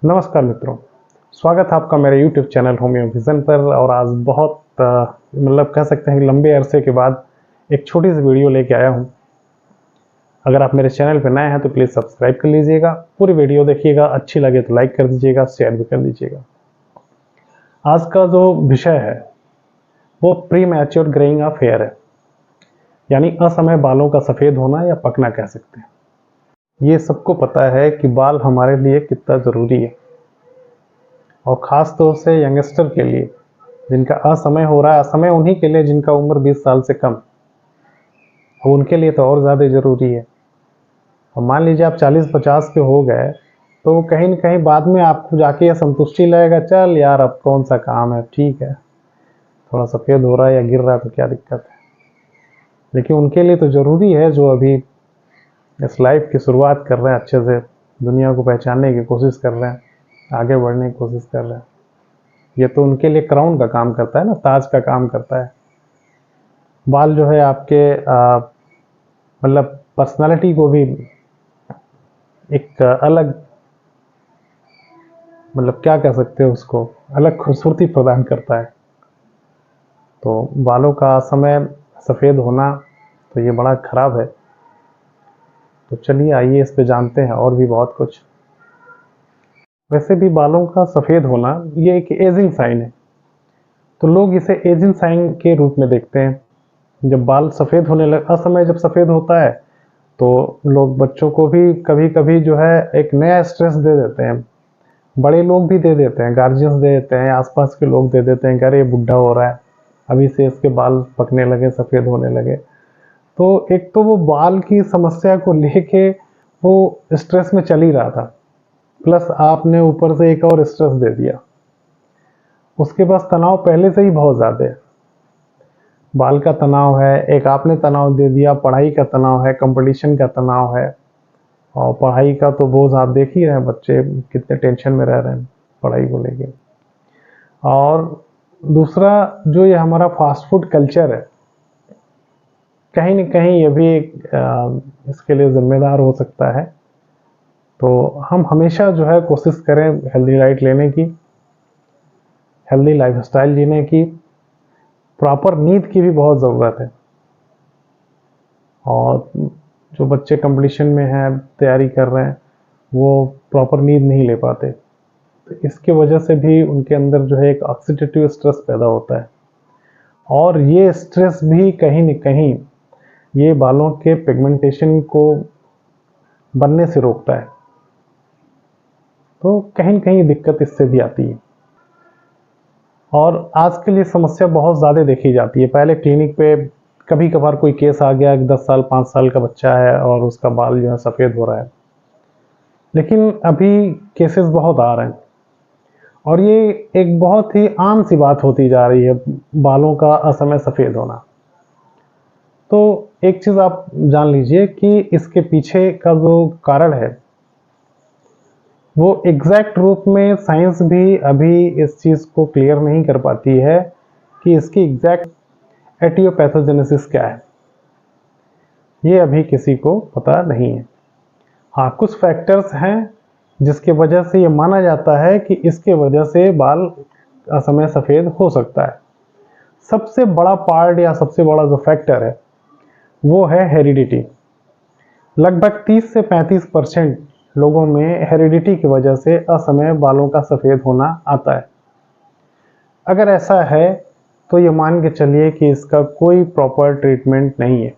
नमस्कार मित्रों, स्वागत है आपका मेरे YouTube चैनल होमियो विज़न पर। और आज बहुत मतलब कह सकते हैं कि लंबे अरसे के बाद एक छोटी सी वीडियो लेके आया हूँ। अगर आप मेरे चैनल पर नए हैं तो प्लीज़ सब्सक्राइब कर लीजिएगा, पूरी वीडियो देखिएगा, अच्छी लगे तो लाइक कर दीजिएगा, शेयर भी कर दीजिएगा। आज का जो विषय है वो premature greying of hair है, यानी असमय बालों का सफ़ेद होना या पकना कह सकते हैं। ये सबको पता है कि बाल हमारे लिए कितना ज़रूरी है, और ख़ास तौर से यंगस्टर के लिए जिनका असमय हो रहा है। असमय उन्हीं के लिए जिनका उम्र 20 साल से कम, उनके लिए तो और ज़्यादा ज़रूरी है। और मान लीजिए आप 40-50 के हो गए तो कहीं न कहीं बाद में आपको जाके यह संतुष्टि लगेगा, चल यार अब कौन सा काम है, ठीक है, थोड़ा सफ़ेद हो रहा है या गिर रहा है तो क्या दिक्कत है। लेकिन उनके लिए तो ज़रूरी है जो अभी इस लाइफ की शुरुआत कर रहे हैं, अच्छे से दुनिया को पहचानने की कोशिश कर रहे हैं, आगे बढ़ने की कोशिश कर रहे हैं। ये तो उनके लिए क्राउन का काम करता है ना, ताज का काम करता है। बाल जो है आपके मतलब पर्सनालिटी को भी एक अलग, मतलब क्या कह सकते हैं उसको, अलग खूबसूरती प्रदान करता है। तो बालों का समय सफ़ेद होना तो ये बड़ा ख़राब है। तो चलिए आइए इस पे जानते हैं और भी बहुत कुछ। वैसे भी बालों का सफ़ेद होना ये एक एजिंग साइन है, तो लोग इसे एजिंग साइन के रूप में देखते हैं। जब बाल सफ़ेद होने लग, असमय जब सफ़ेद होता है तो लोग बच्चों को भी कभी-कभी जो है एक नया स्ट्रेस दे देते हैं। बड़े लोग भी दे देते हैं, गार्जियंस दे देते हैं, आसपास के लोग दे देते हैं कि अरे ये बुढ़ा हो रहा है, अभी से इसके बाल पकने लगे, सफ़ेद होने लगे। तो एक तो वो बाल की समस्या को लेके वो स्ट्रेस में चल ही रहा था, प्लस आपने ऊपर से एक और स्ट्रेस दे दिया। उसके पास तनाव पहले से ही बहुत ज़्यादा है। बाल का तनाव है, एक आपने तनाव दे दिया, पढ़ाई का तनाव है, कंपटीशन का तनाव है। और पढ़ाई का तो बोझ आप देख ही रहे हैं, बच्चे कितने टेंशन में रह रहे हैं पढ़ाई को लेके। और दूसरा जो ये हमारा फास्ट फूड कल्चर है, कहीं न कहीं ये भी एक इसके लिए ज़िम्मेदार हो सकता है। तो हम हमेशा जो है कोशिश करें हेल्दी डाइट लेने की, हेल्दी लाइफ़स्टाइल जीने की, प्रॉपर नींद की भी बहुत ज़रूरत है। और जो बच्चे कंपटीशन में हैं, तैयारी कर रहे हैं, वो प्रॉपर नींद नहीं ले पाते। तो इसकी वजह से भी उनके अंदर जो है एक ऑक्सीडेटिव स्ट्रेस पैदा होता है, और ये स्ट्रेस भी कहीं न कहीं ये बालों के पिगमेंटेशन को बनने से रोकता है। तो कहीं न कहीं दिक्कत इससे भी आती है। और आजकल ये समस्या बहुत ज़्यादा देखी जाती है। पहले क्लिनिक पे कभी-कभार कोई केस आ गया, 10 साल 5 साल का बच्चा है और उसका बाल जो है सफ़ेद हो रहा है। लेकिन अभी केसेस बहुत आ रहे हैं, और ये एक बहुत ही आम सी बात होती जा रही है, बालों का असमय सफ़ेद होना। तो एक चीज़ आप जान लीजिए कि इसके पीछे का जो कारण है, वो एग्ज़ैक्ट रूप में साइंस भी अभी इस चीज़ को क्लियर नहीं कर पाती है कि इसकी एग्ज़ैक्ट एटियोपैथोजेनेसिस क्या है। ये अभी किसी को पता नहीं है। हाँ, कुछ फैक्टर्स हैं जिसकी वजह से ये माना जाता है कि इसके वजह से बाल असमय सफ़ेद हो सकता है। सबसे बड़ा पार्ट या सबसे बड़ा जो फैक्टर है वो है हेरिडिटी। लगभग 30 से 35% लोगों में हेरिडिटी की वजह से असमय बालों का सफ़ेद होना आता है। अगर ऐसा है तो ये मान के चलिए कि इसका कोई प्रॉपर ट्रीटमेंट नहीं है।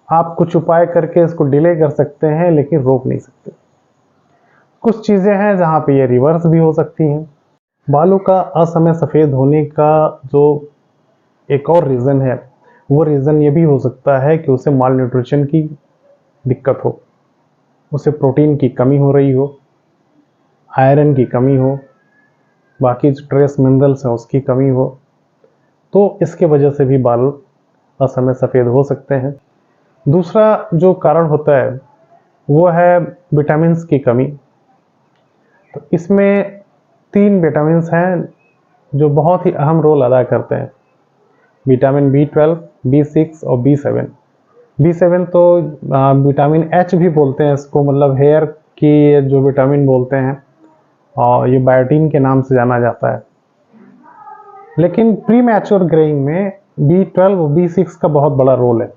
आप कुछ उपाय करके इसको डिले कर सकते हैं, लेकिन रोक नहीं सकते। कुछ चीज़ें हैं जहाँ पे ये रिवर्स भी हो सकती हैं। बालों का असमय सफ़ेद होने का जो एक और रीज़न है, वो रीज़न ये भी हो सकता है कि उसे माल न्यूट्रिशन की दिक्कत हो, उसे प्रोटीन की कमी हो रही हो, आयरन की कमी हो, बाकी जो ट्रेस मिनरल्स हैं उसकी कमी हो। तो इसके वजह से भी बाल असमय सफ़ेद हो सकते हैं। दूसरा जो कारण होता है वो है विटामिन्स की कमी। तो इसमें 3 विटामिन्स हैं जो बहुत ही अहम रोल अदा करते हैं, विटामिन B12, B6 और B7। B7 तो विटामिन H भी बोलते हैं इसको, मतलब हेयर की जो विटामिन बोलते हैं, और ये बायोटीन के नाम से जाना जाता है। लेकिन प्री मैच्योर ग्रेइंग में B12 और B6 का बहुत बड़ा रोल है,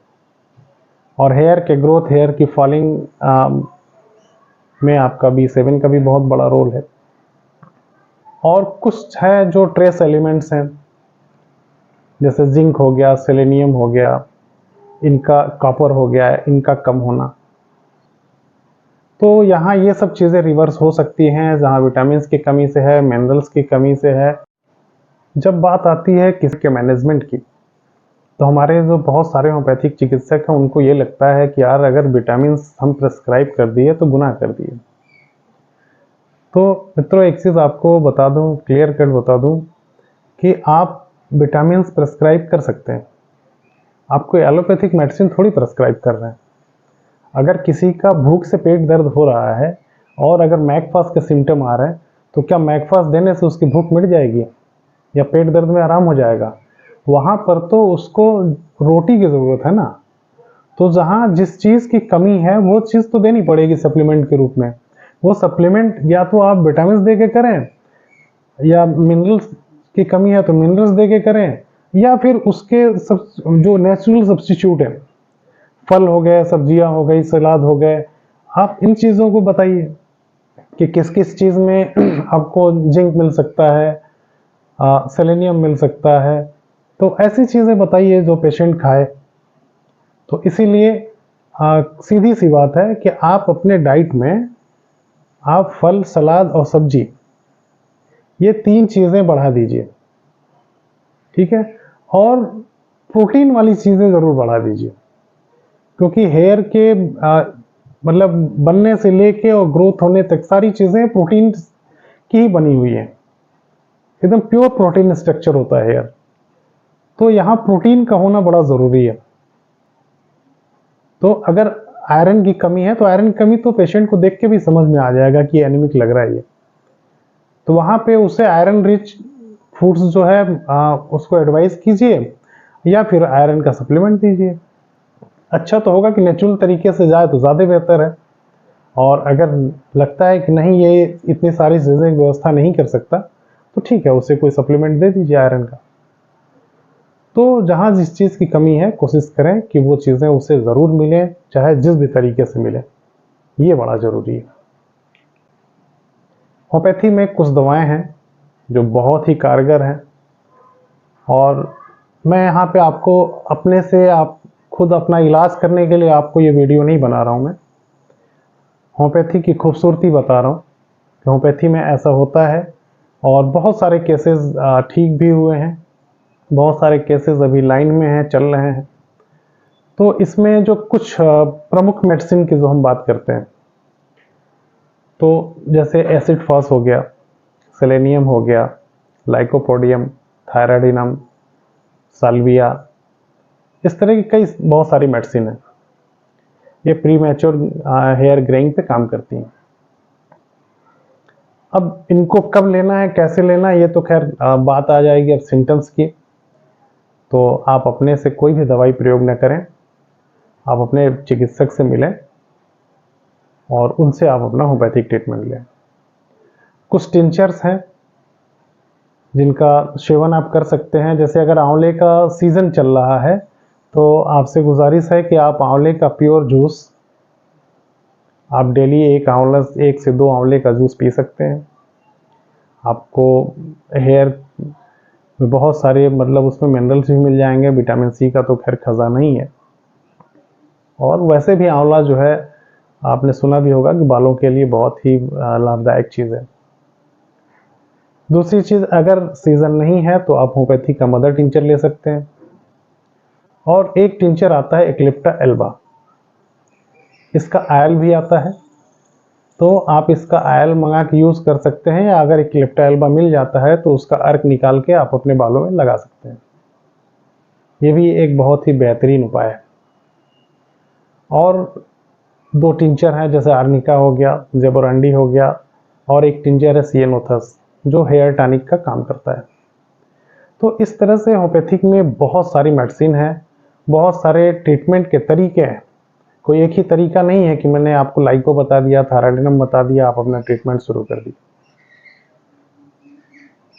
और हेयर के ग्रोथ, हेयर की फॉलिंग में आपका B7 का भी बहुत बड़ा रोल है। और कुछ है जो ट्रेस एलिमेंट्स हैं, जैसे जिंक हो गया, सेलेनियम हो गया, इनका कॉपर हो गया, इनका कम होना। तो यहाँ ये सब चीज़ें रिवर्स हो सकती हैं जहाँ विटामिन की कमी से है, मिनरल्स की कमी से है। जब बात आती है किसी के मैनेजमेंट की, तो हमारे जो बहुत सारे होम्योपैथिक चिकित्सक हैं उनको ये लगता है कि यार अगर विटामिन हम प्रेस्क्राइब कर दिए तो गुनाह कर दिए। तो मित्रों, एक चीज़ आपको बता दूं, क्लियर कट बता दूं कि आप विटामिन प्रेस्क्राइब कर सकते हैं, आपको एलोपैथिक मेडिसिन थोड़ी प्रेस्क्राइब कर रहे हैं। अगर किसी का भूख से पेट दर्द हो रहा है और अगर मैकफास्ट के सिम्टम आ रहे हैं, तो क्या मैकफास्ट देने से उसकी भूख मिट जाएगी या पेट दर्द में आराम हो जाएगा? वहाँ पर तो उसको रोटी की ज़रूरत है ना। तो जहाँ जिस चीज़ की कमी है वो चीज़ तो देनी पड़ेगी सप्लीमेंट के रूप में। वो सप्लीमेंट या तो आप विटामिन दे के करें, या मिनरल्स की कमी है तो मिनरल्स दे के करें, या फिर उसके सब जो नेचुरल सब्स्टिट्यूट है, फल हो गए, सब्जियां हो गई, सलाद हो गए, आप इन चीज़ों को बताइए कि किस किस चीज़ में आपको जिंक मिल सकता है, सेलेनियम मिल सकता है। तो ऐसी चीज़ें बताइए जो पेशेंट खाए। तो इसीलिए सीधी सी बात है कि आप अपने डाइट में आप फल, सलाद और सब्जी, ये 3 चीज़ें बढ़ा दीजिए, ठीक है। और प्रोटीन वाली चीज़ें ज़रूर बढ़ा दीजिए, क्योंकि हेयर के मतलब बनने से लेके और ग्रोथ होने तक सारी चीज़ें प्रोटीन की ही बनी हुई है, एकदम प्योर प्रोटीन स्ट्रक्चर होता है हेयर। तो यहाँ प्रोटीन का होना बड़ा ज़रूरी है। तो अगर आयरन की कमी है तो आयरन की कमी तो पेशेंट को देख के भी समझ में आ जाएगा कि एनीमिक लग रहा है ये। तो वहाँ पे उसे आयरन रिच फूड्स जो है उसको एडवाइस कीजिए, या फिर आयरन का सप्लीमेंट दीजिए। अच्छा तो होगा कि नेचुरल तरीके से जाए तो ज़्यादा बेहतर है। और अगर लगता है कि नहीं ये इतनी सारी चीज़ें की व्यवस्था नहीं कर सकता, तो ठीक है, उसे कोई सप्लीमेंट दे दीजिए आयरन का। तो जहाँ जिस चीज़ की कमी है कोशिश करें कि वो चीज़ें उसे ज़रूर मिलें, चाहे जिस भी तरीके से मिले, ये बड़ा ज़रूरी है। होम्योपैथी में कुछ दवाएं हैं जो बहुत ही कारगर हैं, और मैं यहाँ पे आपको अपने से आप खुद अपना इलाज करने के लिए आपको ये वीडियो नहीं बना रहा हूँ। मैं होम्योपैथी की खूबसूरती बता रहा हूँ कि होम्योपैथी में ऐसा होता है, और बहुत सारे केसेस ठीक भी हुए हैं, बहुत सारे केसेस अभी लाइन में हैं, चल रहे हैं। तो इसमें जो कुछ प्रमुख मेडिसिन की जो हम बात करते हैं, तो जैसे एसिड फॉस हो गया, सेलेनियम हो गया, लाइकोपोडियम, थायराइडिनम, साल्विया, इस तरह की कई बहुत सारी मेडिसिन है। ये प्री मैच्योर हेयर ग्रेइंग पे काम करती हैं। अब इनको कब लेना है, कैसे लेना है, ये तो खैर बात आ जाएगी अब सिम्टम्स की। तो आप अपने से कोई भी दवाई प्रयोग न करें, आप अपने चिकित्सक से मिलें और उनसे आप अपना होम्योपैथिक ट्रीटमेंट लें। कुछ टिंचर्स हैं जिनका सेवन आप कर सकते हैं। जैसे अगर आंवले का सीज़न चल रहा है तो आपसे गुजारिश है कि आप आंवले का प्योर जूस, आप डेली एक से दो आंवले का जूस पी सकते हैं। आपको हेयर में बहुत सारे मतलब उसमें मिनरल्स भी मिल जाएंगे, विटामिन सी का तो खैर खजाना ही है। और वैसे भी आंवला जो है, आपने सुना भी होगा कि बालों के लिए बहुत ही लाभदायक चीज़ है। दूसरी चीज़, अगर सीज़न नहीं है तो आप होम्योपैथी का मदर टिंचर ले सकते हैं। और एक टिंचर आता है एक्लिप्टा एल्बा, इसका आयल भी आता है, तो आप इसका आयल मंगा के यूज़ कर सकते हैं, या अगर एक्लिप्टा एल्बा मिल जाता है तो उसका अर्क निकाल के आप अपने बालों में लगा सकते हैं। ये भी एक बहुत ही बेहतरीन उपाय है। और 2 टिंचर हैं, जैसे आर्निका हो गया, जेबोरंडी हो गया, और एक टिंचर है सिएनोथस जो हेयर टॉनिक का काम करता है। तो इस तरह से होम्योपैथिक में बहुत सारी मेडिसिन है, बहुत सारे ट्रीटमेंट के तरीके हैं। कोई एक ही तरीका नहीं है कि मैंने आपको लाइको बता दिया, थायराइडिनम बता दिया, आप अपना ट्रीटमेंट शुरू कर दिया।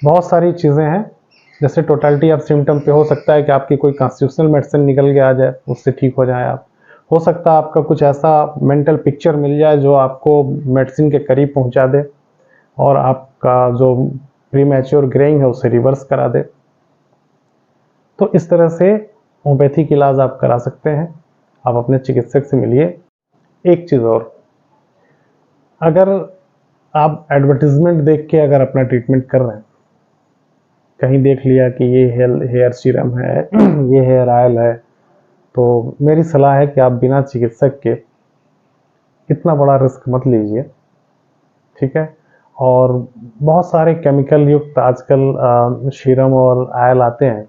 बहुत सारी चीज़ें हैं, जैसे टोटलिटी ऑफ सिम्टम पे हो सकता है कि आपकी कोई कॉन्स्टिट्यूशनल मेडिसिन निकल के आ जाए, उससे ठीक हो जाए आप। हो सकता है आपका कुछ ऐसा मेंटल पिक्चर मिल जाए जो आपको मेडिसिन के करीब पहुंचा दे और आपका जो प्रीमैच्योर ग्रेइंग है उसे रिवर्स करा दे। तो इस तरह से होम्योपैथिक इलाज आप करा सकते हैं। आप अपने चिकित्सक से मिलिए। एक चीज़ और, अगर आप एडवर्टीजमेंट देख के अगर अपना ट्रीटमेंट कर रहे हैं, कहीं देख लिया कि ये हेयर सीरम है ये हेयर ऑयल है, तो मेरी सलाह है कि आप बिना चिकित्सक के इतना बड़ा रिस्क मत लीजिए, ठीक है। और बहुत सारे केमिकल युक्त आजकल सीरम और ऑयल आते हैं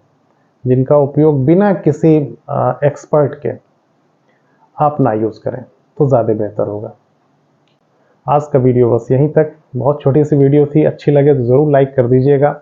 जिनका उपयोग बिना किसी एक्सपर्ट के आप ना यूज़ करें तो ज़्यादा बेहतर होगा। आज का वीडियो बस यहीं तक। बहुत छोटी सी वीडियो थी, अच्छी लगे तो ज़रूर लाइक कर दीजिएगा।